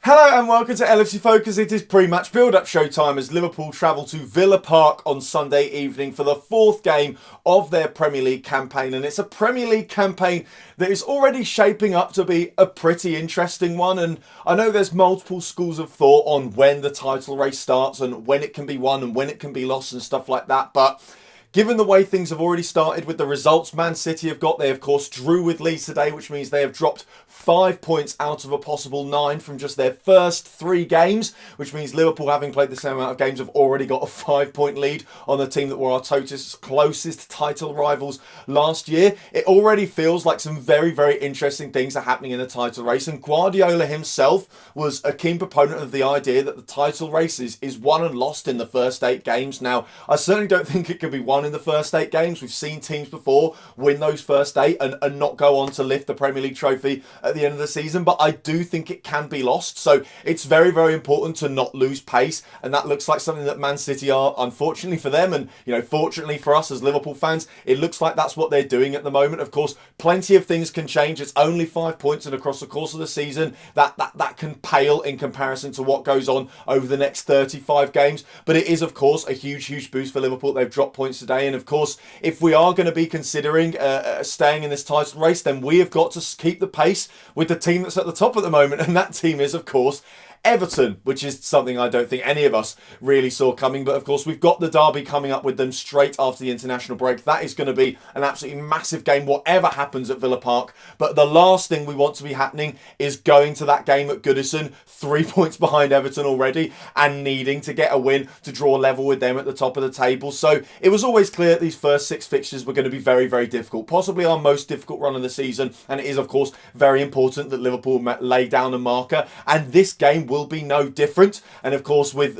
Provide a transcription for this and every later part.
Hello and welcome to LFC Focus. It is pre-match build-up showtime as Liverpool travel to Villa Park on Sunday evening for the fourth game of their Premier League campaign. And it's a Premier League campaign that is already shaping up to be a pretty interesting one. And I know there's multiple schools of thought on when the title race starts and when it can be won and when it can be lost and stuff like that. But given the way things have already started with the results Man City have got, they of course drew with Leeds today, which means they have dropped 5 points out of a possible 9 from just their first 3 games, which means Liverpool, having played the same amount of games, have already got a 5-point lead on the team that were our closest title rivals last year. It already feels like some very, very interesting things are happening in the title race, and Guardiola himself was a keen proponent of the idea that the title race is won and lost in the first 8 games. Now, I certainly don't think it can be won in the first 8 games. We've seen teams before win those first 8 and not go on to lift the Premier League trophy at the end of the season, but I do think it can be lost. So it's very, very important to not lose pace, and that looks like something that Man City are, unfortunately for them, and fortunately for us as Liverpool fans, it looks like that's what they're doing at the moment. Of course, plenty of things can change. It's only 5 points, and across the course of the season, that can pale in comparison to what goes on over the next 35 games. But it is, of course, a huge boost for Liverpool. They've dropped points today, and of course, if we are going to be considering staying in this title race, then we have got to keep the pace with the team that's at the top at the moment, and that team is, of course, Everton, which is something I don't think any of us really saw coming. But of course, we've got the derby coming up with them straight after the international break. That is going to be an absolutely massive game, whatever happens at Villa Park. But the last thing we want to be happening is going to that game at Goodison, 3 points behind Everton already, and needing to get a win to draw level with them at the top of the table. So it was always clear that these first 6 fixtures were going to be very, very difficult, possibly our most difficult run of the season. And it is, of course, very important that Liverpool lay down a marker, and this game will be no different. And of course, with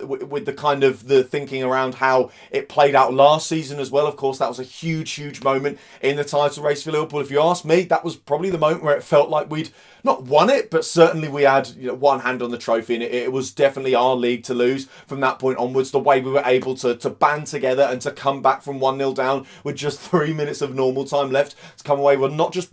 the kind of the thinking around how it played out last season as well, of course, that was a huge moment in the title race for Liverpool. If you ask me, that was probably the moment where it felt like we'd not won it, but certainly we had one hand on the trophy, and it was definitely our league to lose from that point onwards. The way we were able to band together and to come back from 1-0 down with just 3 minutes of normal time left to come away with not just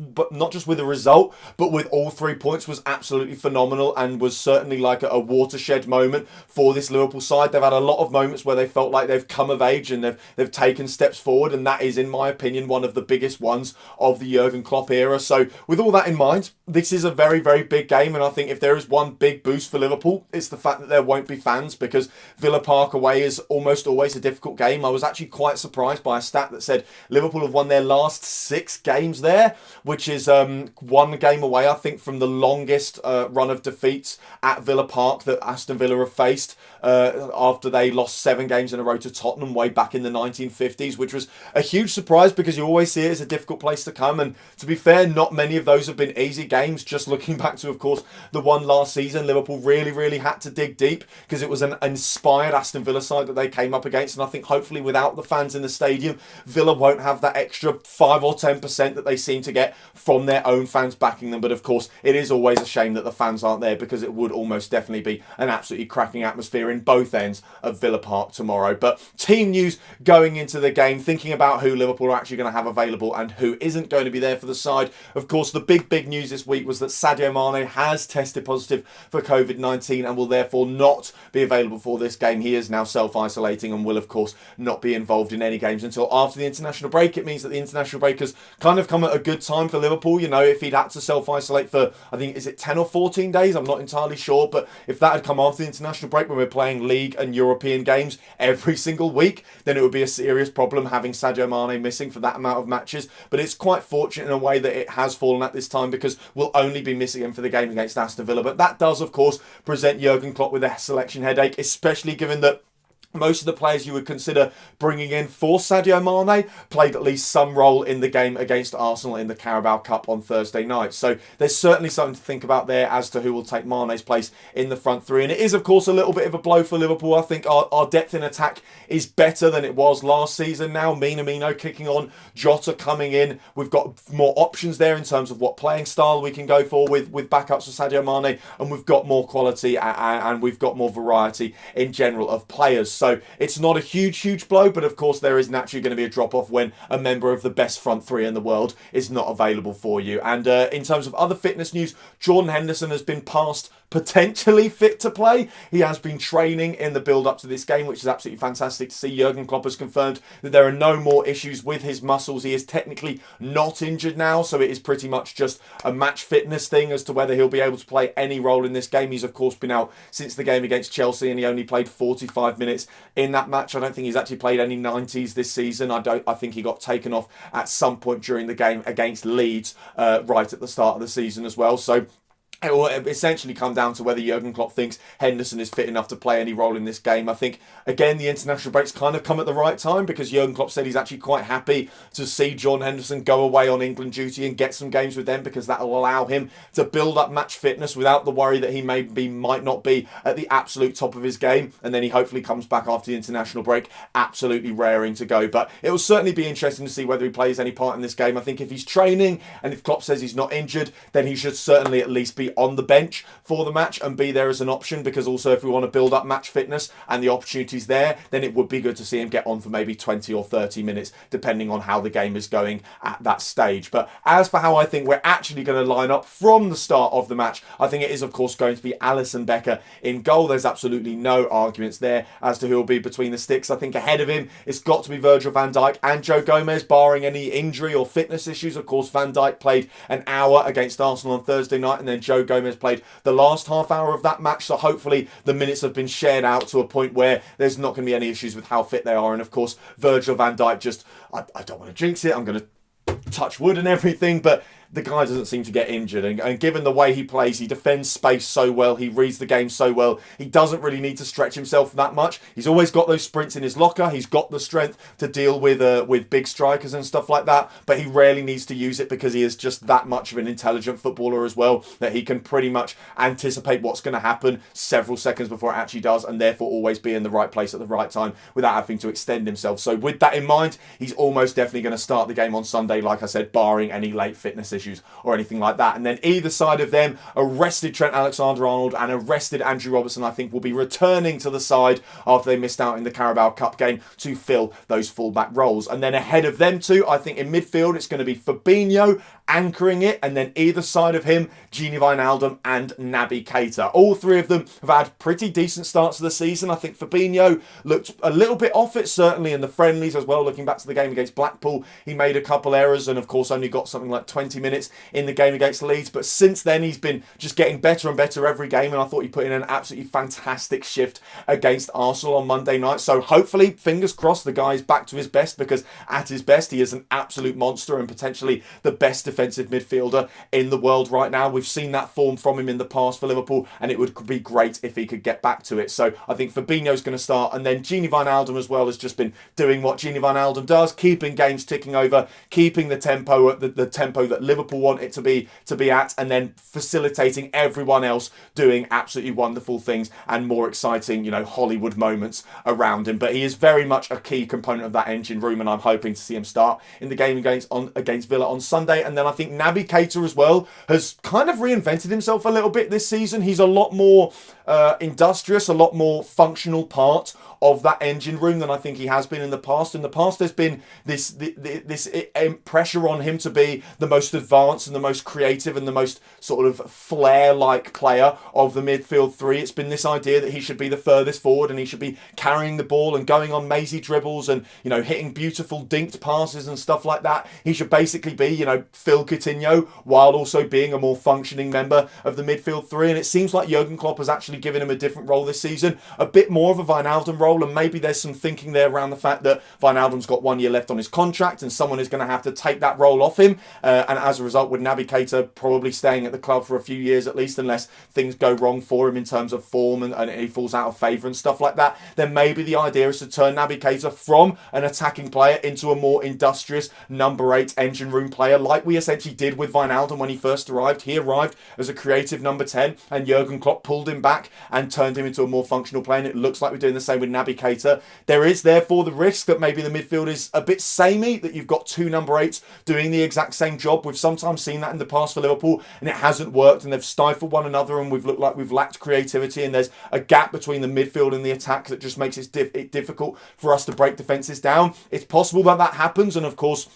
with a result, but with all 3 points was absolutely phenomenal, and was certainly like a watershed moment for this Liverpool side. They've had a lot of moments where they felt like they've come of age and they've taken steps forward, and that is, in my opinion, one of the biggest ones of the Jurgen Klopp era. So with all that in mind, this is a very, very big game, and I think if there is one big boost for Liverpool, it's the fact that there won't be fans, because Villa Park away is almost always a difficult game. I was actually quite surprised by a stat that said Liverpool have won their last 6 games there, which is 1 game away, I think, from the longest run of defeats at Villa Park that Aston Villa have faced after they lost 7 games in a row to Tottenham way back in the 1950s, which was a huge surprise because you always see it as a difficult place to come. And to be fair, not many of those have been easy games. Just looking back to, of course, the one last season, Liverpool really had to dig deep because it was an inspired Aston Villa side that they came up against. And I think hopefully without the fans in the stadium, Villa won't have that extra 5 or 10% that they seem to get from their own fans backing them. But of course, it is always a shame that the fans aren't there, because it would almost definitely be an absolutely cracking atmosphere in both ends of Villa Park tomorrow. But team news going into the game, thinking about who Liverpool are actually going to have available and who isn't going to be there for the side. Of course, the big news this week was that Sadio Mane has tested positive for COVID-19 and will therefore not be available for this game. He is now self-isolating and will, of course, not be involved in any games until after the international break. It means that the international break has kind of come at a good time for Liverpool. If he'd had to self-isolate for, I think, is it 10 or 14 days? I'm not entirely sure, but if that had come after the international break when we're playing league and European games every single week, then it would be a serious problem having Sadio Mane missing for that amount of matches. But it's quite fortunate in a way that it has fallen at this time, because we'll only be missing him for the game against Aston Villa. But that does, of course, present Jurgen Klopp with a selection headache, especially given that most of the players you would consider bringing in for Sadio Mane played at least some role in the game against Arsenal in the Carabao Cup on Thursday night. So there's certainly something to think about there as to who will take Mane's place in the front 3. And it is, of course, a little bit of a blow for Liverpool. I think our depth in attack is better than it was last season now. Minamino kicking on, Jota coming in. We've got more options there in terms of what playing style we can go for with backups for Sadio Mane. And we've got more quality and we've got more variety in general of players. So it's not a huge blow, but of course there is naturally going to be a drop-off when a member of the best front 3 in the world is not available for you. And in terms of other fitness news, Jordan Henderson has been passed potentially fit to play. He has been training in the build-up to this game, which is absolutely fantastic to see. Jurgen Klopp has confirmed that there are no more issues with his muscles. He is technically not injured now, so it is pretty much just a match fitness thing as to whether he'll be able to play any role in this game. He's, of course, been out since the game against Chelsea, and he only played 45 minutes in that match. I don't think he's actually played any 90s this season. I think he got taken off at some point during the game against Leeds right at the start of the season as well. So it will essentially come down to whether Jurgen Klopp thinks Henderson is fit enough to play any role in this game. I think, again, the international breaks kind of come at the right time because Jurgen Klopp said he's actually quite happy to see John Henderson go away on England duty and get some games with them because that will allow him to build up match fitness without the worry that he might not be at the absolute top of his game. And then he hopefully comes back after the international break absolutely raring to go. But it will certainly be interesting to see whether he plays any part in this game. I think if he's training and if Klopp says he's not injured, then he should certainly at least be on the bench for the match and be there as an option, because also if we want to build up match fitness and the opportunity's there, then it would be good to see him get on for maybe 20 or 30 minutes depending on how the game is going at that stage. But as for how I think we're actually going to line up from the start of the match, I think it is of course going to be Alisson Becker in goal. There's absolutely no arguments there as to who will be between the sticks. I think ahead of him it's got to be Virgil van Dijk and Joe Gomez, barring any injury or fitness issues. Of course, Van Dijk played an hour against Arsenal on Thursday night, and then Joe Gomez played the last half hour of that match, so hopefully the minutes have been shared out to a point where there's not going to be any issues with how fit they are. And of course Virgil van Dijk, just I don't want to jinx it, I'm going to touch wood and everything, but the guy doesn't seem to get injured, and given the way he plays, he defends space so well, he reads the game so well, he doesn't really need to stretch himself that much. He's always got those sprints in his locker, he's got the strength to deal with big strikers and stuff like that, but he rarely needs to use it because he is just that much of an intelligent footballer as well, that he can pretty much anticipate what's going to happen several seconds before it actually does, and therefore always be in the right place at the right time without having to extend himself. So with that in mind, he's almost definitely going to start the game on Sunday, like I said, barring any late fitness issues or anything like that. And then either side of them, arrested Trent Alexander-Arnold and arrested Andrew Robertson, I think, will be returning to the side after they missed out in the Carabao Cup game to fill those fullback roles. And then ahead of them too, I think in midfield it's going to be Fabinho anchoring it, and then either side of him, Gini Wijnaldum and Naby Keita. All three of them have had pretty decent starts to the season. I think Fabinho looked a little bit off it, certainly in the friendlies as well. Looking back to the game against Blackpool, he made a couple errors and of course only got something like 20 minutes in the game against Leeds. But since then he's been just getting better and better every game, and I thought he put in an absolutely fantastic shift against Arsenal on Monday night. So hopefully, fingers crossed, the guy is back to his best, because at his best he is an absolute monster and potentially the best defensive midfielder in the world right now. We've seen that form from him in the past for Liverpool, and it would be great if he could get back to it. So I think Fabinho's going to start, and then Gini Wijnaldum as well has just been doing what Gini Wijnaldum does, keeping games ticking over, keeping the tempo at the tempo that Liverpool want it to be at, and then facilitating everyone else doing absolutely wonderful things and more exciting, Hollywood moments around him. But he is very much a key component of that engine room, and I'm hoping to see him start in the game against Villa on Sunday. And then I think Naby Keita as well has kind of reinvented himself a little bit this season. He's a lot more industrious, a lot more functional part of that engine room than I think he has been in the past. In the past, there's been this pressure on him to be the most advanced and the most creative and the most sort of flair-like player of the midfield three. It's been this idea that he should be the furthest forward and he should be carrying the ball and going on mazy dribbles and, hitting beautiful dinked passes and stuff like that. He should basically be, Phil Coutinho, while also being a more functioning member of the midfield three. And it seems like Jurgen Klopp has actually given him a different role this season, a bit more of a Wijnaldum role, and maybe there's some thinking there around the fact that Wijnaldum's got 1 year left on his contract and someone is going to have to take that role off him, and as a result, with Naby Keita probably staying at the club for a few years at least, unless things go wrong for him in terms of form and he falls out of favour and stuff like that, then maybe the idea is to turn Naby Keita from an attacking player into a more industrious number 8 engine room player, like we essentially did with Wijnaldum when he first arrived. He arrived as a creative number 10 and Jurgen Klopp pulled him back and turned him into a more functional player, and it looks like we're doing the same with Naby Keita. There is therefore the risk that maybe the midfield is a bit samey, that you've got two number 8s doing the exact same job. We've sometimes seen that in the past for Liverpool and it hasn't worked, and they've stifled one another and we've looked like we've lacked creativity, and there's a gap between the midfield and the attack that just makes it difficult for us to break defences down. It's possible that happens, and of course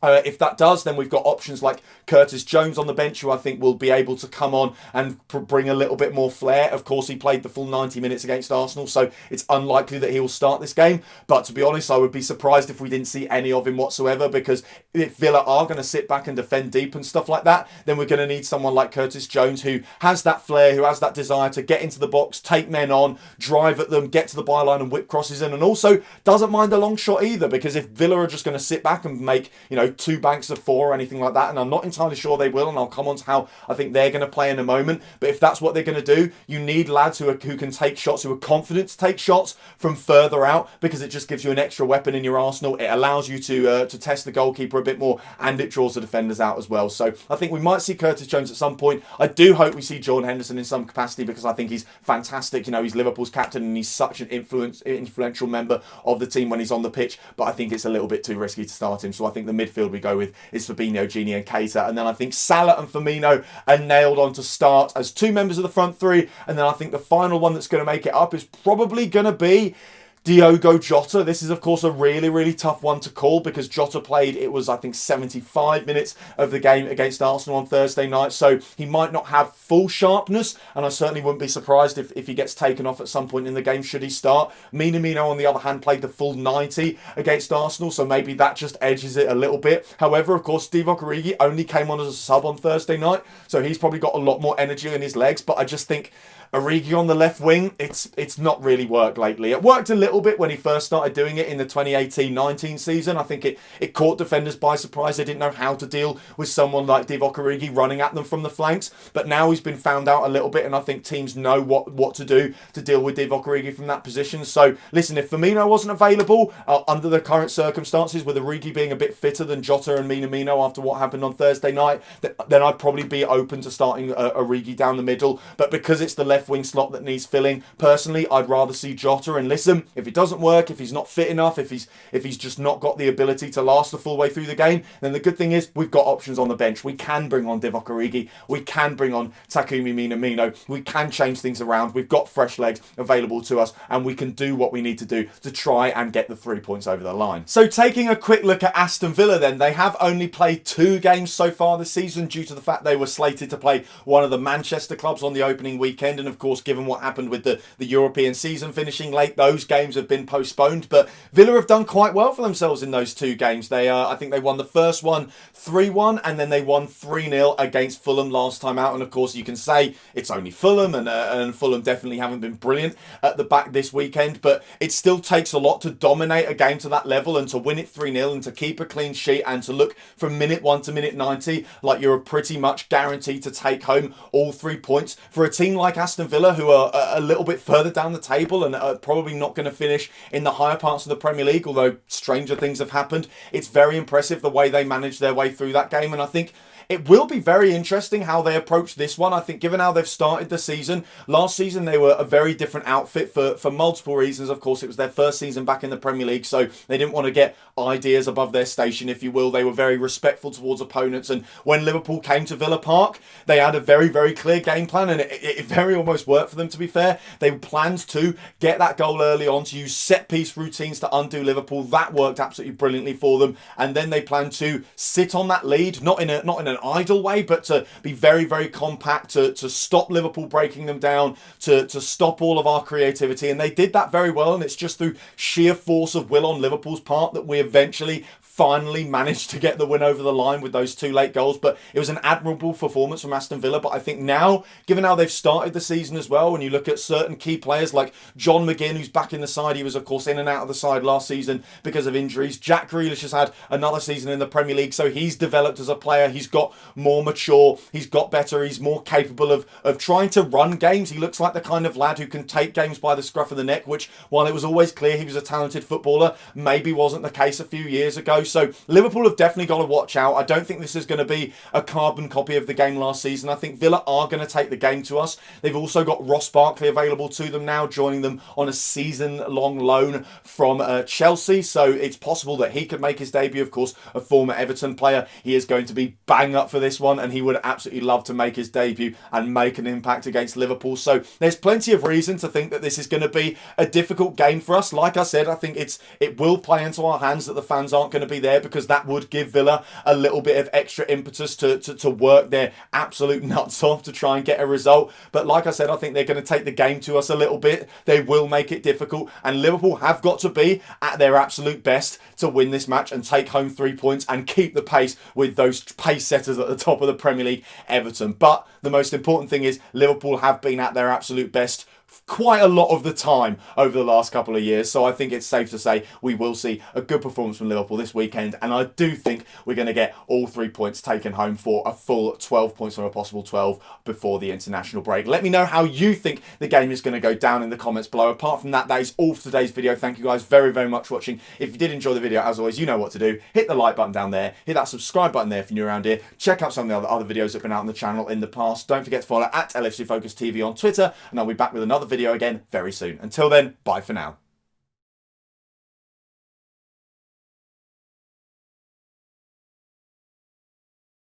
If that does, then we've got options like Curtis Jones on the bench, who I think will be able to come on and bring a little bit more flair. Of course, he played the full 90 minutes against Arsenal, so it's unlikely that he will start this game. But to be honest, I would be surprised if we didn't see any of him whatsoever, because if Villa are going to sit back and defend deep and stuff like that, then we're going to need someone like Curtis Jones, who has that flair, who has that desire to get into the box, take men on, drive at them, get to the byline and whip crosses in, and also doesn't mind a long shot either, because if Villa are just going to sit back and make, two banks of four or anything like that, and I'm not entirely sure they will, and I'll come on to how I think they're going to play in a moment, but if that's what they're going to do, you need lads who can take shots, who are confident to take shots from further out, because it just gives you an extra weapon in your arsenal. It allows you to test the goalkeeper a bit more, and it draws the defenders out as well. So I think we might see Curtis Jones at some point. I do hope we see Jordan Henderson in some capacity, because I think he's fantastic. He's Liverpool's captain, and he's such an influential member of the team when he's on the pitch, but I think it's a little bit too risky to start him. So I think the midfield we go with is Fabinho, Gini and Keita, and then I think Salah and Firmino are nailed on to start as two members of the front three, and then I think the final one that's going to make it up is probably going to be Diogo Jota. This is, of course, a really, really tough one to call, because Jota played, it was, I think, 75 minutes of the game against Arsenal on Thursday night, so he might not have full sharpness, and I certainly wouldn't be surprised if he gets taken off at some point in the game should he start. Minamino, on the other hand, played the full 90 against Arsenal, so maybe that just edges it a little bit. However, of course, Divock Origi only came on as a sub on Thursday night, so he's probably got a lot more energy in his legs, but I just think Origi on the left wing, it's not really worked lately. It worked a little bit when he first started doing it in the 2018-19 season. I think it caught defenders by surprise. They didn't know how to deal with someone like Divock Origi running at them from the flanks. But now he's been found out a little bit, and I think teams know what to do to deal with Divock Origi from that position. So listen, if Firmino wasn't available under the current circumstances, with Origi being a bit fitter than Jota and Minamino after what happened on Thursday night, then I'd probably be open to starting Origi down the middle. But because it's the left wing slot that needs filling, personally I'd rather see Jota. And listen, if it doesn't work, if he's not fit enough, if he's just not got the ability to last the full way through the game, then the good thing is we've got options on the bench. We can bring on Divock Origi, we can bring on Takumi Minamino, we can change things around. We've got fresh legs available to us, and we can do what we need to do to try and get the 3 points over the line. So taking a quick look at Aston Villa then, they have only played 2 games so far this season, due to the fact they were slated to play one of the Manchester clubs on the opening weekend, and of course, given what happened with the European season finishing late, those games have been postponed. But Villa have done quite well for themselves in those 2 games. I think they won the first one 3-1, and then they won 3-0 against Fulham last time out. And of course, you can say it's only Fulham, and Fulham definitely haven't been brilliant at the back this weekend, but it still takes a lot to dominate a game to that level, and to win it 3-0, and to keep a clean sheet, and to look from minute 1 to minute 90 like you're pretty much guaranteed to take home all 3 points. For a team like Aston Villa, who are a little bit further down the table and are probably not going to finish in the higher parts of the Premier League, although stranger things have happened, it's very impressive the way they managed their way through that game. And I think it will be very interesting how they approach this one. I think given how they've started the season, last season they were a very different outfit for multiple reasons. Of course, it was their first season back in the Premier League, so they didn't want to get ideas above their station, if you will. They were very respectful towards opponents, and when Liverpool came to Villa Park, they had a very, very clear game plan, and it very almost worked for them, to be fair. They planned to get that goal early on, to use set-piece routines to undo Liverpool. That worked absolutely brilliantly for them, and then they planned to sit on that lead, not in an idle way, but to be very, very compact, to stop Liverpool breaking them down, to stop all of our creativity. And they did that very well, and it's just through sheer force of will on Liverpool's part that we eventually finally managed to get the win over the line with those 2 late goals. But it was an admirable performance from Aston Villa. But I think now, given how they've started the season as well, when you look at certain key players like John McGinn, who's back in the side, he was of course in and out of the side last season because of injuries. Jack Grealish has had another season in the Premier League, so he's developed as a player. He's got more mature, he's got better, he's more capable of trying to run games. He looks like the kind of lad who can take games by the scruff of the neck, which, while it was always clear he was a talented footballer, maybe wasn't the case a few years ago. So Liverpool have definitely got to watch out. I don't think this is going to be a carbon copy of the game last season. I think Villa are going to take the game to us. They've also got Ross Barkley available to them now, joining them on a season-long loan from Chelsea. So it's possible that he could make his debut. Of course, a former Everton player. He is going to be bang up for this one, and he would absolutely love to make his debut and make an impact against Liverpool. So there's plenty of reason to think that this is going to be a difficult game for us. Like I said, I think it will play into our hands that the fans aren't going to be be there, because that would give Villa a little bit of extra impetus to work their absolute nuts off to try and get a result. But like I said, I think they're going to take the game to us a little bit. They will make it difficult, and Liverpool have got to be at their absolute best to win this match and take home 3 points and keep the pace with those pace setters at the top of the Premier League, Everton. But the most important thing is Liverpool have been at their absolute best quite a lot of the time over the last couple of years, so I think it's safe to say we will see a good performance from Liverpool this weekend, and I do think we're going to get all 3 points taken home for a full 12 points or a possible 12 before the international break. Let me know how you think the game is going to go down in the comments below. Apart from that, that is all for today's video. Thank you guys very, very much for watching. If you did enjoy the video, as always, you know what to do. Hit the like button down there, hit that subscribe button there if you're new around here. Check out some of the other videos that have been out on the channel in the past. Don't forget to follow at LFC Focus TV on Twitter, and I'll be back with another video again very soon. Until then, bye for now.